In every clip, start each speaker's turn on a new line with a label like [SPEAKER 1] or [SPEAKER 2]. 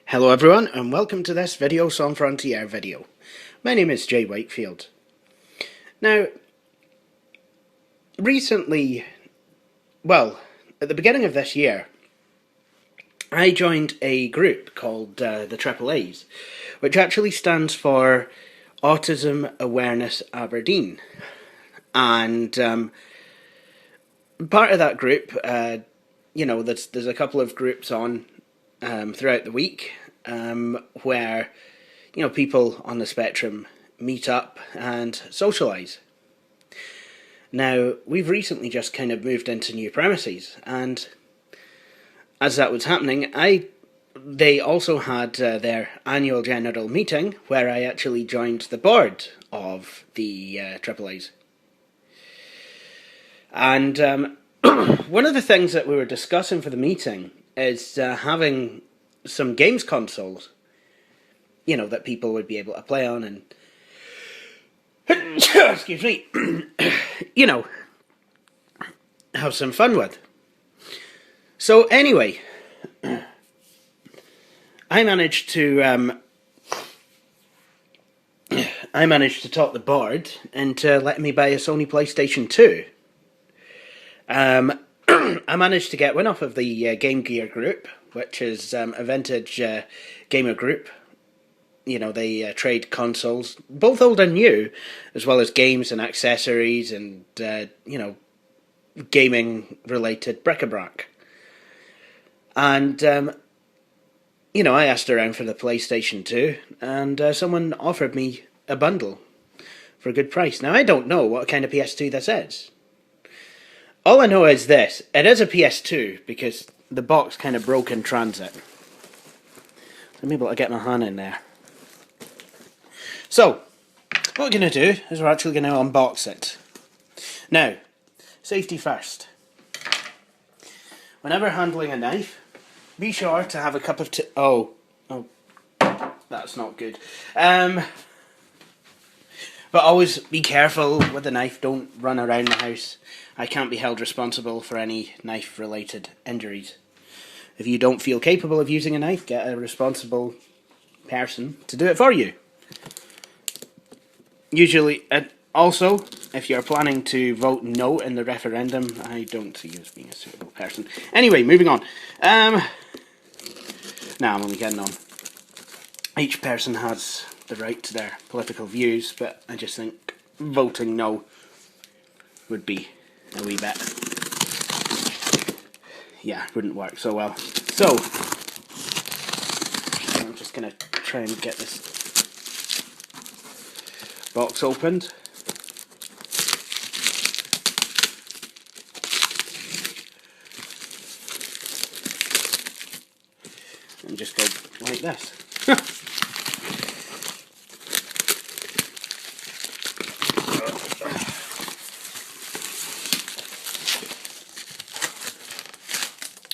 [SPEAKER 1] Hello everyone and welcome to this Video Sans Frontières video. My name is Jay Wakefield. Now, recently, well, at the beginning of this year, I joined a group called the AAAs, which actually stands for Autism Awareness Aberdeen. And part of that group, there's a couple of groups on throughout the week where people on the spectrum meet up and socialise. Now, we've recently just kind of moved into new premises, and as that was happening, they also had their annual general meeting where I actually joined the board of the AAAs. And one of the things that we were discussing for the meeting is having some games consoles, that people would be able to play on and, excuse me, have some fun with. So anyway, I managed to talk the board into letting me buy a Sony PlayStation 2. I managed to get one off of the Game Gear group, which is a vintage gamer group. They trade consoles, both old and new, as well as games and accessories and, gaming-related bric-a-brac. And, I asked around for the PlayStation 2, and someone offered me a bundle for a good price. Now, I don't know what kind of PS2 this is. All I know is this: it is a PS2 because the box kind of broke in transit. I'm able to get my hand in there. So, what we're going to do is we're actually going to unbox it. Now, safety first. Whenever handling a knife, be sure to have a cup of tea. Oh, that's not good. But always be careful with the knife. Don't run around the house. I can't be held responsible for any knife-related injuries. If you don't feel capable of using a knife, get a responsible person to do it for you. Usually, also, if you're planning to vote no in the referendum, I don't see you as being a suitable person. Anyway, moving on. I'm only getting on. Each person has the right to their political views, but I just think voting no would be a wee bit, wouldn't work so well. So, I'm just going to try and get this box opened. And just go like this.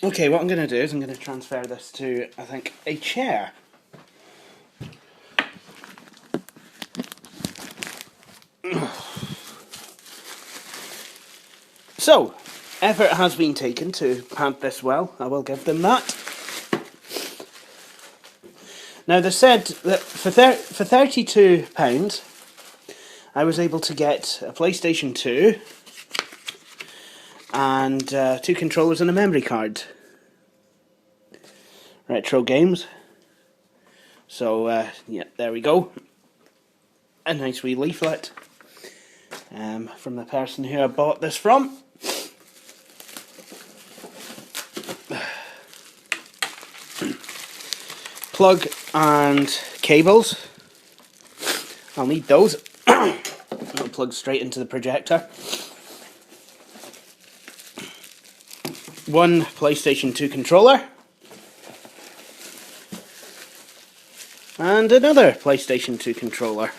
[SPEAKER 1] Okay, what I'm going to do is I'm going to transfer this to, I think, a chair. So, effort has been taken to pad this well. I will give them that. Now, they said that for £32, I was able to get a PlayStation 2 and 2 controllers and a memory card. Retro games. So, there we go. A nice wee leaflet from the person who I bought this from. Plug and cables. I'll need those. I'll plug straight into the projector. one PlayStation 2 controller, and another PlayStation 2 controller.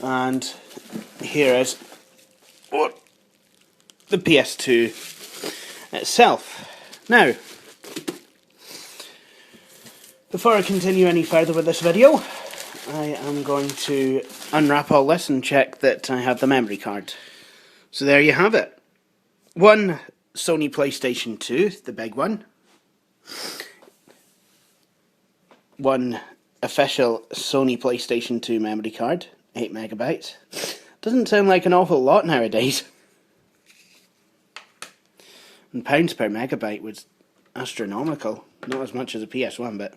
[SPEAKER 1] And here is the PS2 itself. Now, before I continue any further with this video, I am going to unwrap all this and check that I have the memory card. So there you have it. One Sony PlayStation 2, the big one. One official Sony PlayStation 2 memory card, 8 megabytes. Doesn't sound like an awful lot nowadays. And pounds per megabyte was astronomical. Not as much as a PS1, but,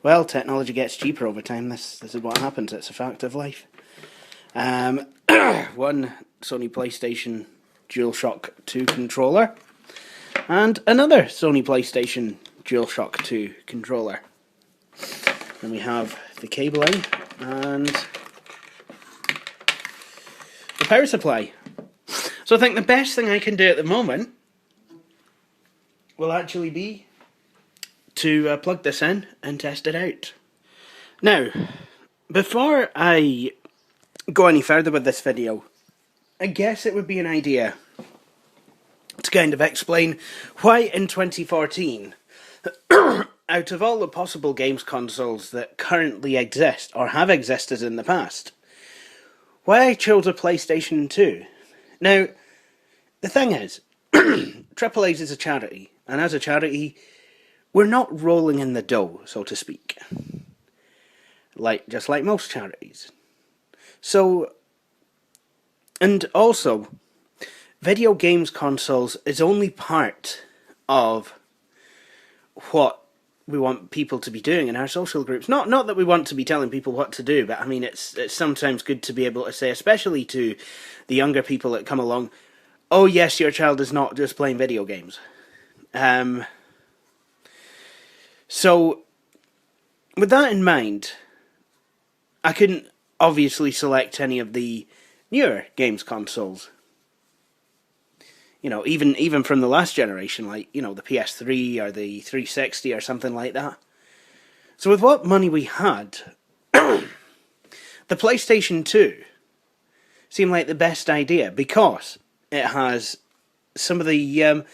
[SPEAKER 1] well, technology gets cheaper over time. This is what happens. It's a fact of life. One Sony PlayStation DualShock 2 controller, and another Sony PlayStation DualShock 2 controller. Then we have the cabling and the power supply. So I think the best thing I can do at the moment will actually be to plug this in and test it out. Now, before I go any further with this video, I guess it would be an idea to kind of explain why in 2014, out of all the possible games consoles that currently exist or have existed in the past, why I chose a PlayStation 2. Now, the thing is, AAA is a charity, and as a charity, we're not rolling in the dough, so to speak. Just like most charities. So, and also, video games consoles is only part of what we want people to be doing in our social groups. Not that we want to be telling people what to do, but I mean, it's sometimes good to be able to say, especially to the younger people that come along, oh yes, your child is not just playing video games. So, with that in mind, I couldn't obviously select any of the newer games consoles. You know, even from the last generation, like, you know, the PS3 or the 360 or something like that. So with what money we had, the PlayStation 2 seemed like the best idea because it has some of the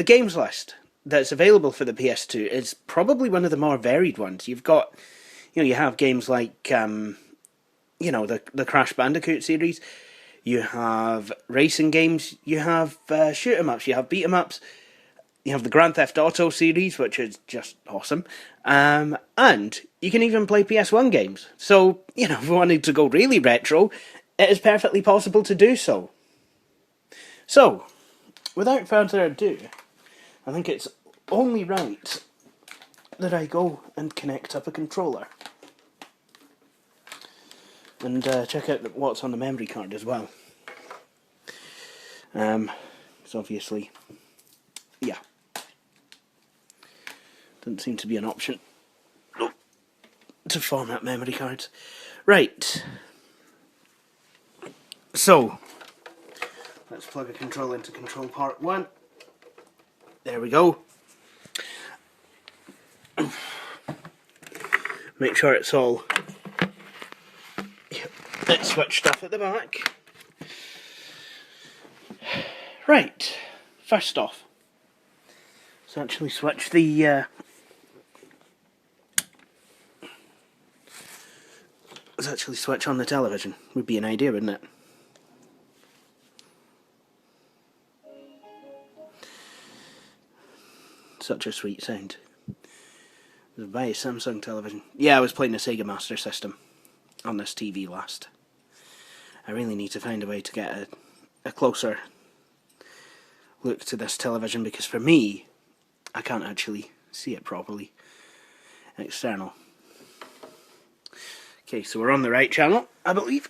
[SPEAKER 1] games list that's available for the PS2 is probably one of the more varied ones. You've got, you know, you have games like, you know, the Crash Bandicoot series. You have racing games, you have shoot 'em ups, you have beat 'em ups, you have the Grand Theft Auto series, which is just awesome, and you can even play PS1 games. So, you know, if we wanted to go really retro, it is perfectly possible to do so. So, without further ado, I think it's only right that I go and connect up a controller. And check out what's on the memory card as well. It's obviously, yeah, doesn't seem to be an option to format memory cards. Right, so let's plug a controller into control part 1. There we go. Make sure it's all switched off at the back. Right, first off, let's actually switch the switch on the television. Would be an idea, wouldn't it? Such a sweet sound. It was by a Samsung television. Yeah, I was playing the Sega Master System on this TV last. I really need to find a way to get a closer look to this television, because for me, I can't actually see it properly. External. Okay, so we're on the right channel, I believe.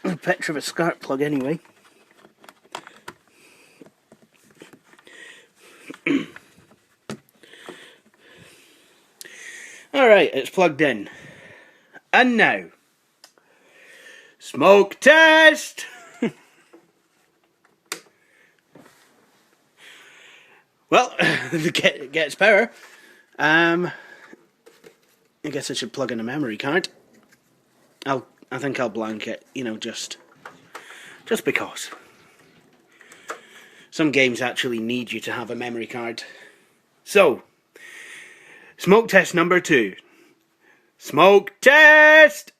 [SPEAKER 1] A picture of a spark plug anyway. Alright, it's plugged in. And now, smoke test! Well, it gets power. I guess I should plug in a memory card. I think I'll blank it, you know, just because. Some games actually need you to have a memory card. So, smoke test number 2. Smoke test!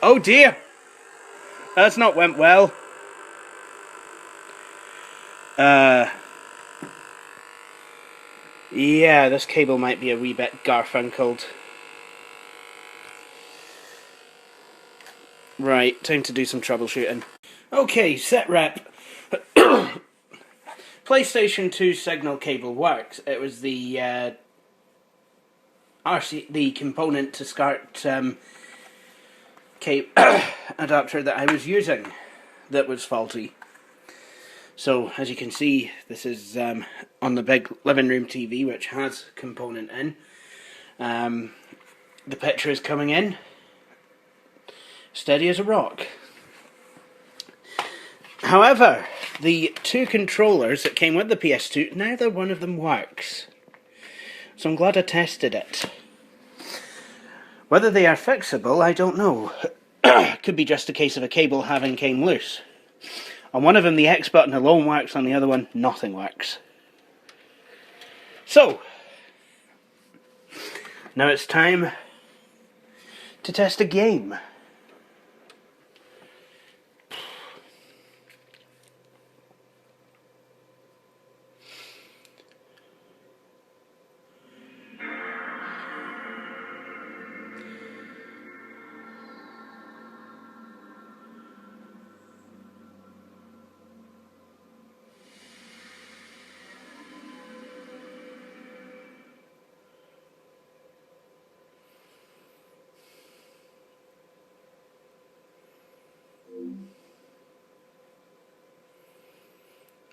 [SPEAKER 1] Oh dear! That's not went well. Yeah, this cable might be a wee bit garfunkled. Right, time to do some troubleshooting. Okay, set rep. PlayStation 2 signal cable works. It was the the component to SCART adapter that I was using that was faulty. So, as you can see, this is on the big living room TV, which has component in. The picture is coming in, steady as a rock. However, the 2 controllers that came with the PS2, neither one of them works. So I'm glad I tested it. Whether they are fixable, I don't know. Could be just a case of a cable having came loose. On one of them the X button alone works, on the other one nothing works. So, now it's time to test a game.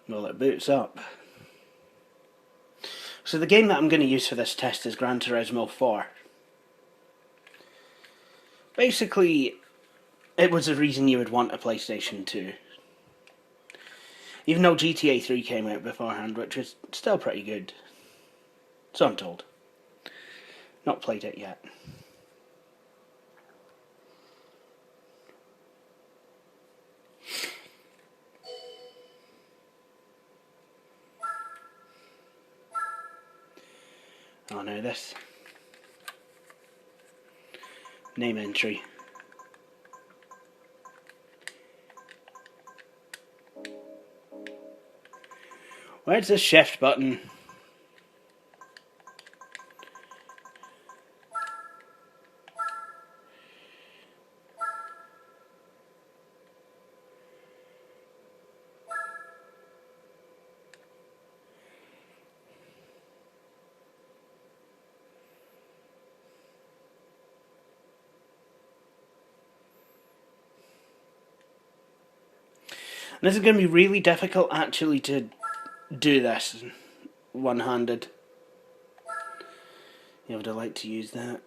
[SPEAKER 1] Well, it boots up. So the game that I'm going to use for this test is Gran Turismo 4. Basically, it was the reason you would want a PlayStation 2. Even though GTA 3 came out beforehand, which was still pretty good. So I'm told. Not played it yet. Oh no, this name entry. Where's the shift button? This is going to be really difficult actually to do this one-handed. You would like to use that.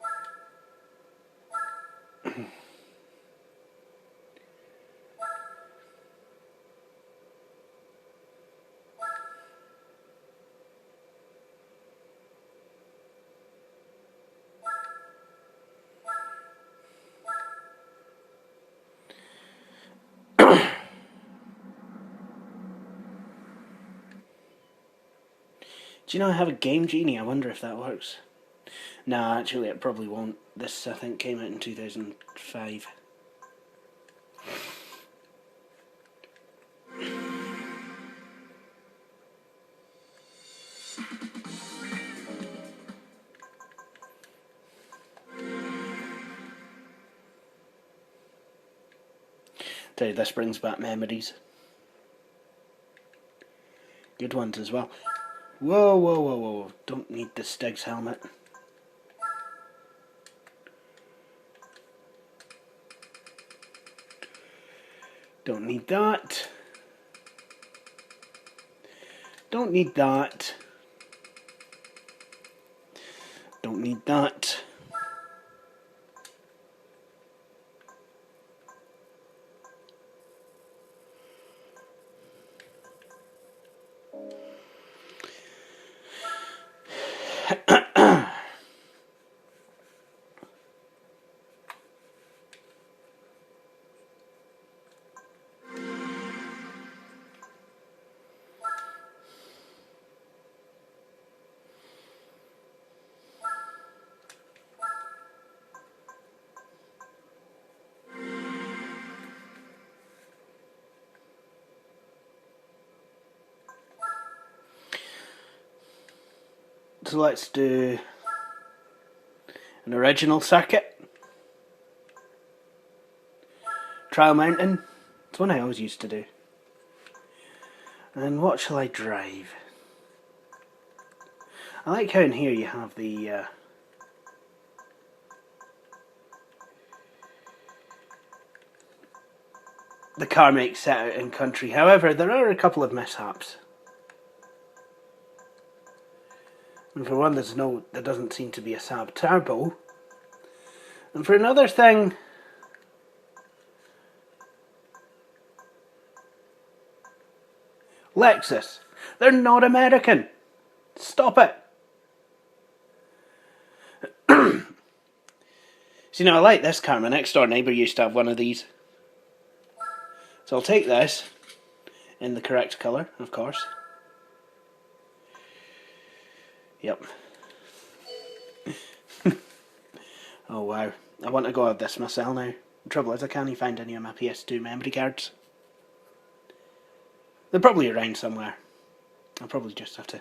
[SPEAKER 1] Do you know I have a Game Genie? I wonder if that works. No, actually it probably won't. This, I think, came out in 2005. Tell you, this brings back memories. Good ones as well. Whoa, whoa, whoa, whoa. Don't need the Stig's helmet. Don't need that. Don't need that. Don't need that. So let's do an original circuit. Trial mounting. It's one I always used to do. And what shall I drive? I like how in here you have the car makes set out in country. However, there are a couple of mishaps. And for one, there doesn't seem to be a Saab turbo. And for another thing, Lexus. They're not American. Stop it. So, I like this car. My next door neighbour used to have one of these. So I'll take this in the correct colour, of course. Yep. Oh wow. I want to go with this myself now. The trouble is I can't find any of my PS2 memory cards. They're probably around somewhere. I'll probably just have to...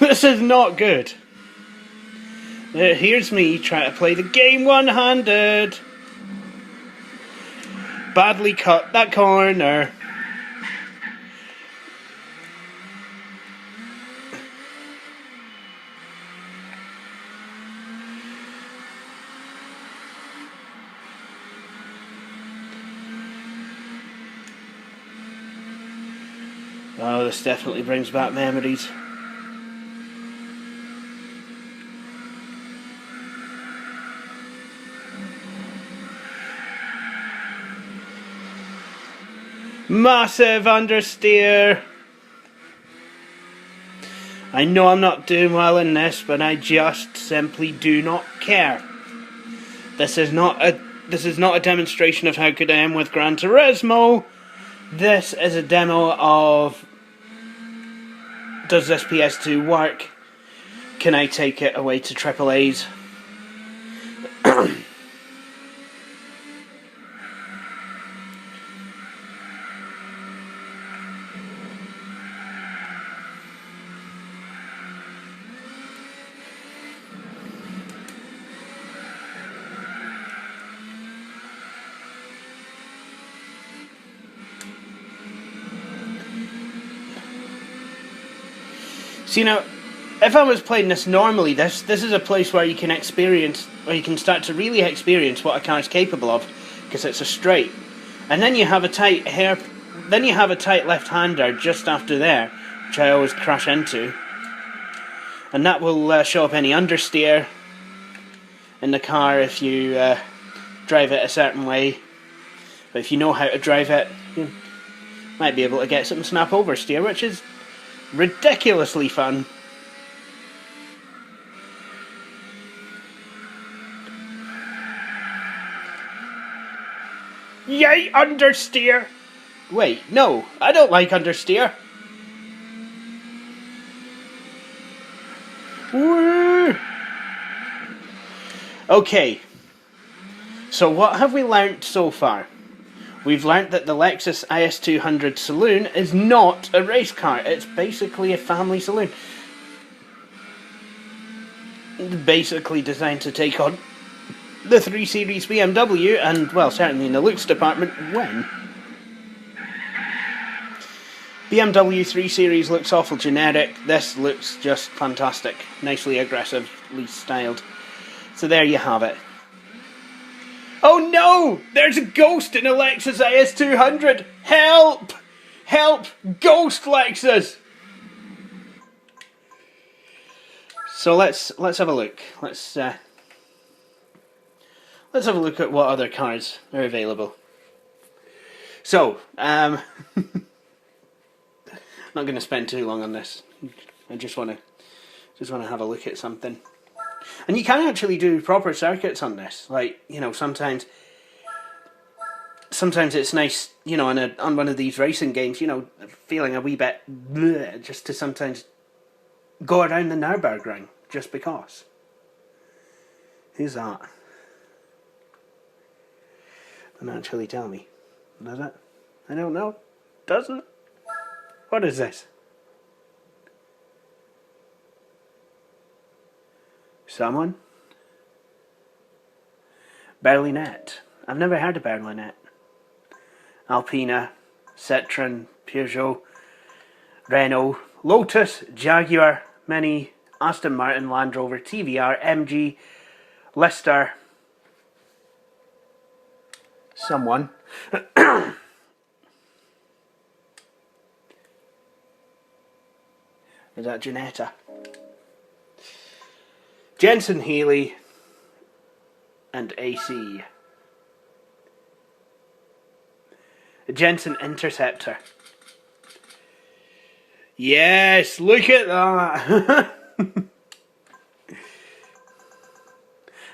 [SPEAKER 1] This is not good. Here's me trying to play the game one-handed. Badly cut that corner. Oh, this definitely brings back memories. Massive understeer. I know I'm not doing well in this, but I just simply do not care. This is not a demonstration of how good I am with Gran Turismo. This is a demo of, does this PS2 work? Can I take it away to AAA's? So, if I was playing this normally, this is a place where you can start to really experience what a car is capable of, because it's a straight, and then you have a tight left-hander just after there, which I always crash into, and that will show up any understeer in the car if you drive it a certain way. But if you know how to drive it, you might be able to get some snap oversteer, which is ridiculously fun. Yay, understeer! Wait, no, I don't like understeer. Woo! Okay, so what have we learnt so far? We've learnt that the Lexus IS200 Saloon is not a race car. It's basically a family saloon. Basically designed to take on the 3 Series BMW, and, well, certainly in the looks department, win. BMW 3 Series looks awful generic. This looks just fantastic. Nicely aggressively styled. So there you have it. Oh no! There's a ghost in a Lexus IS200! Help! Help! Ghost Lexus! So let's have a look. Let's have a look at what other cars are available. So, not going to spend too long on this. I just want to have a look at something. And you can actually do proper circuits on this. Like, you know, sometimes it's nice, you know, on one of these racing games, you know, feeling a wee bit bleh, just to sometimes go around the Nürburgring just because. Who's that? Doesn't actually tell me. Does it? I don't know. Does it? What is this? Someone? Berlinette. I've never heard of Berlinette. Alpina, Citroen, Peugeot, Renault, Lotus, Jaguar, Mini, Aston Martin, Land Rover, TVR, MG, Lister, someone. Is that Janetta? Jensen Healy and AC. A Jensen Interceptor. Yes, look at that.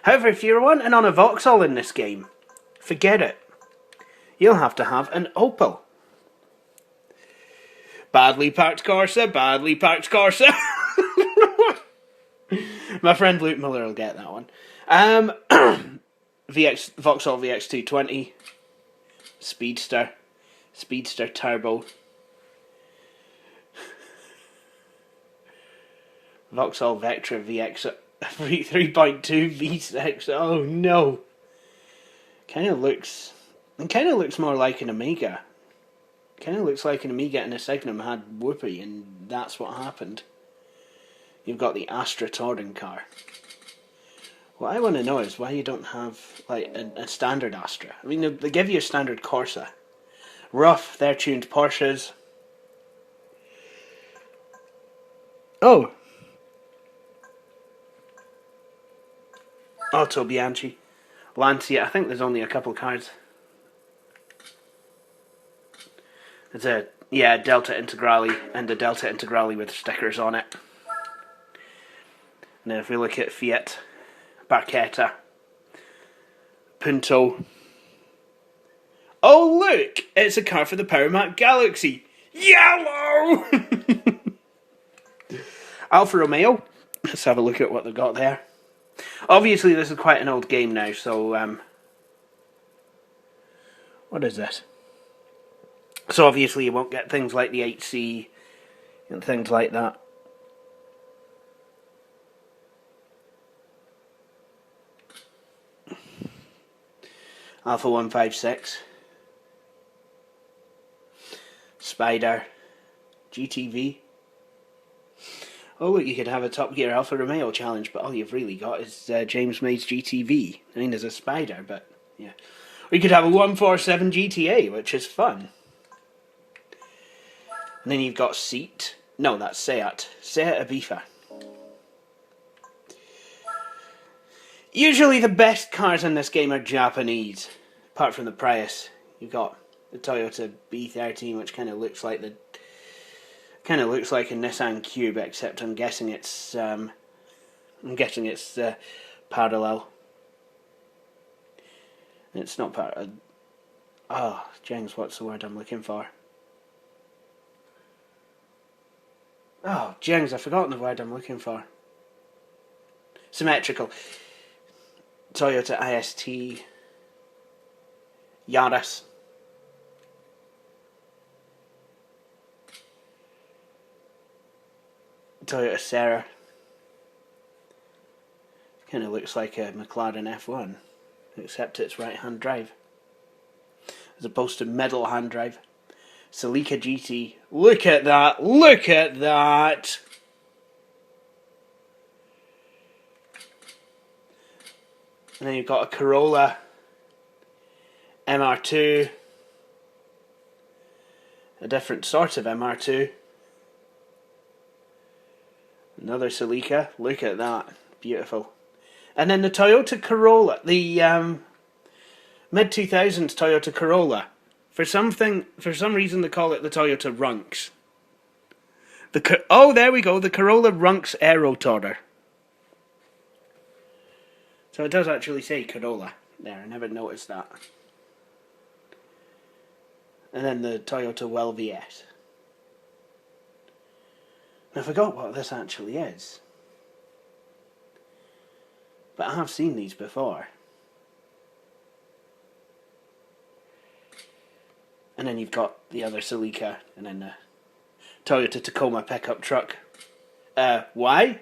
[SPEAKER 1] However, if you're wanting on a Vauxhall in this game, forget it. You'll have to have an Opel. Badly parked Corsa, badly parked Corsa. My friend Luke Miller will get that one. Vauxhall VX220, Speedster Turbo, Vauxhall Vectra VX 3.2 V6. Oh no! Kind of looks more like an Amiga. Kind of looks like an Amiga and a Signum had Whoopee, and that's what happened. You've got the Astra touring car. What I want to know is why you don't have like a standard Astra. I mean, they give you a standard Corsa. Rough, they're tuned Porsches. Oh. Otto Bianchi. Lancia, I think there's only a couple cars. It's a, Delta Integrale and a Delta Integrale with stickers on it. And then if we look at Fiat, Barchetta, Punto. Oh look! It's a car for the Power Mac Galaxy! Yellow! Alfa Romeo. Let's have a look at what they've got there. Obviously this is quite an old game now, so what is this? So obviously you won't get things like the 8C and things like that. Alpha 156, Spider, GTV. Oh look, you could have a Top Gear Alfa Romeo challenge, but all you've really got is James May's GTV. I mean, there's a Spider, but yeah. Or you could have a 147 GTA, which is fun. And then you've got Seat. No, that's Seat. Seat Ibiza. Usually the best cars in this game are Japanese, apart from the Prius. You've got the Toyota B13, which kind of looks like a Nissan Cube, except I'm guessing it's parallel. It's not parallel. Oh, James, what's the word I'm looking for? Oh, James, I've forgotten the word I'm looking for. Symmetrical. Toyota IST, Yaris, Toyota Serra. Kind of looks like a McLaren F1, except it's right-hand drive, as opposed to middle-hand drive. Celica GT. Look at that! Look at that! And then you've got a Corolla MR2, a different sort of MR2. Another Celica, look at that, beautiful. And then the Toyota Corolla, the mid-2000s Toyota Corolla. For some reason they call it the Toyota Runx. Oh, there we go, the Corolla Runx Aerotorder. So it does actually say Corolla there, I never noticed that. And then the Toyota Well VS. I forgot what this actually is. But I have seen these before. And then you've got the other Celica, and then the Toyota Tacoma pickup truck. Why?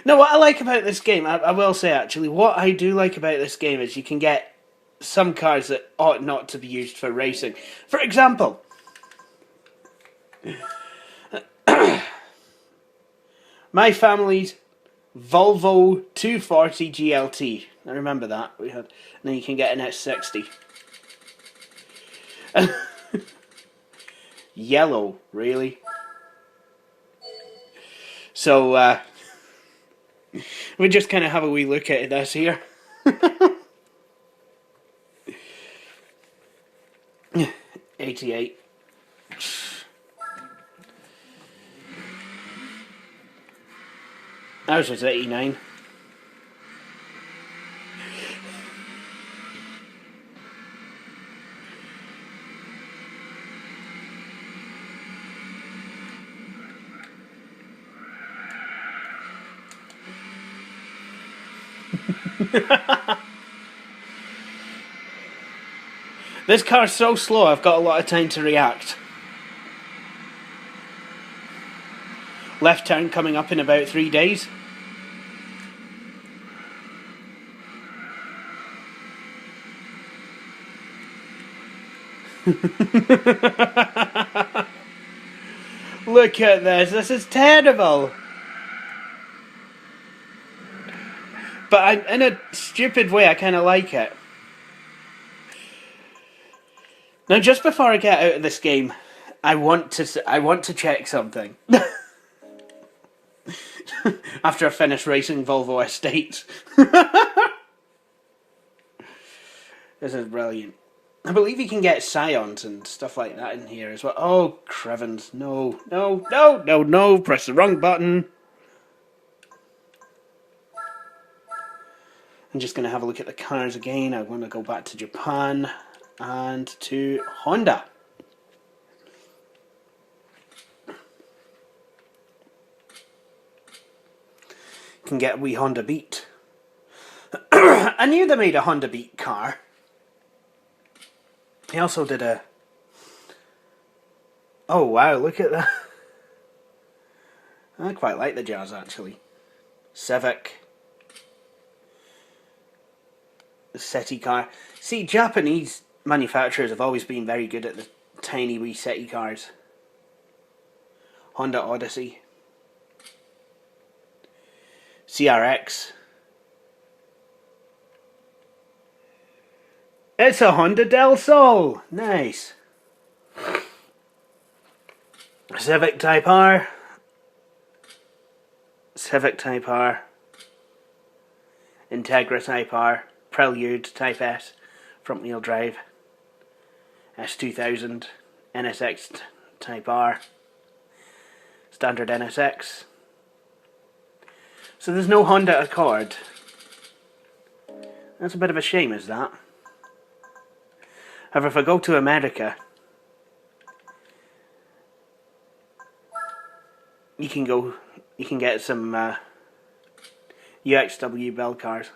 [SPEAKER 1] No, what I like about this game, I will say actually, what I do like about this game is you can get some cars that ought not to be used for racing. For example, my family's Volvo 240 GLT. I remember that. We had, and then you can get an S60. Yellow, really? So, we just kind of have a wee look at this here. '88. Ours was '89. This car's so slow, I've got a lot of time to react. Left turn coming up in about 3 days. Look at this is terrible. But in a stupid way, I kind of like it. Now, just before I get out of this game, I want to check something. After I finish racing Volvo Estates. This is brilliant. I believe you can get Scions and stuff like that in here as well. Oh, Crevens. No. Press the wrong button. I'm just going to have a look at the cars again. I want to go back to Japan and to Honda. You can get a wee Honda Beat. I knew they made a Honda Beat car. He also did a... Oh wow, look at that. I quite like the Jazz actually. Civic. The SETI car. See, Japanese manufacturers have always been very good at the tiny wee SETI cars. Honda Odyssey. CRX. It's a Honda Del Sol. Nice. Civic Type R. Civic Type R. Integra Type R. Prelude Type S, front wheel drive, S2000, NSX Type R, standard NSX. So there's no Honda Accord. That's a bit of a shame, is that? However, if I go to America, you can get some UXW Bell cars.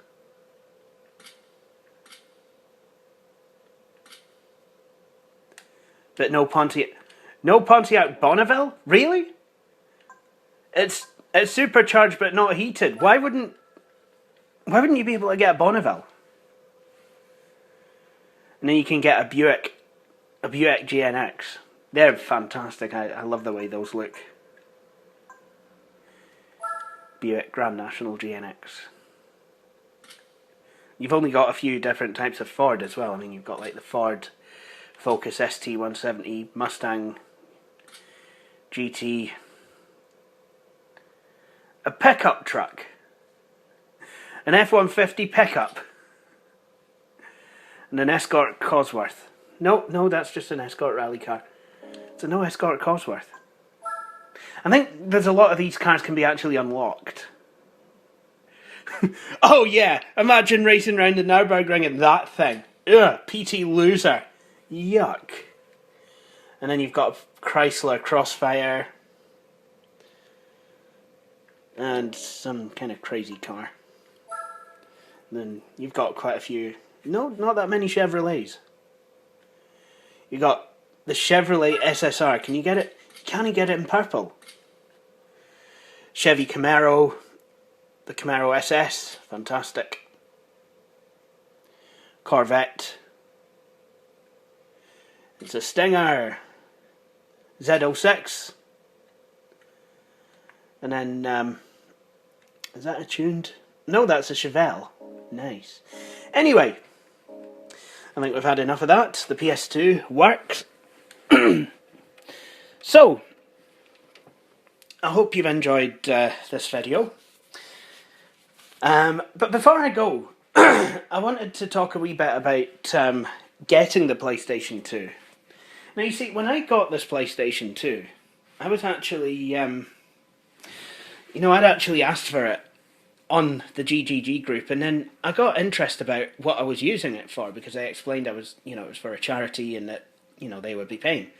[SPEAKER 1] But no Pontiac Bonneville? Really? It's supercharged but not heated. Why wouldn't you be able to get a Bonneville? And then you can get a Buick GNX. They're fantastic. I love the way those look. Buick Grand National GNX. you've only got a few different types of Ford as well. I mean, you've got like the Ford Focus ST 170, Mustang GT, a pickup truck, an F-150 pickup, and an Escort Cosworth. No, that's just an Escort rally car. It's a no Escort Cosworth. I think there's a lot of these cars can be actually unlocked. Oh yeah, imagine racing around the Nürburgring in that thing. Ugh, PT loser. Yuck. And then you've got a Chrysler Crossfire. And some kind of crazy car. And then you've got quite a few... No, not that many Chevrolets. You got the Chevrolet SSR. Can you get it? Can you get it in purple? Chevy Camaro. The Camaro SS. Fantastic. Corvette. It's a Stinger. Z06. And then, is that a tuned? No, that's a Chevelle. Nice. Anyway, I think we've had enough of that. The PS2 works. So, I hope you've enjoyed this video. But before I go, I wanted to talk a wee bit about getting the PlayStation 2. Now, you see, when I got this PlayStation 2, I was actually, I'd actually asked for it on the GGG group, and then I got interest about what I was using it for, because I explained it was for a charity and that, they would be paying.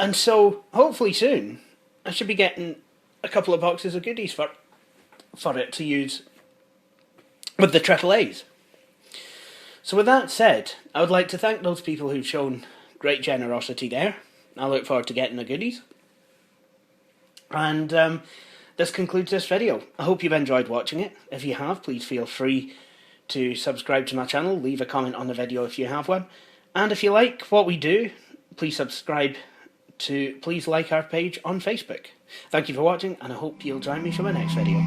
[SPEAKER 1] And so, hopefully soon, I should be getting a couple of boxes of goodies for it to use with the AAAs. So with that said, I would like to thank those people who've shown great generosity there. I look forward to getting the goodies. And this concludes this video. I hope you've enjoyed watching it. If you have, please feel free to subscribe to my channel. Leave a comment on the video if you have one. And if you like what we do, please please like our page on Facebook. Thank you for watching, and I hope you'll join me for my next video.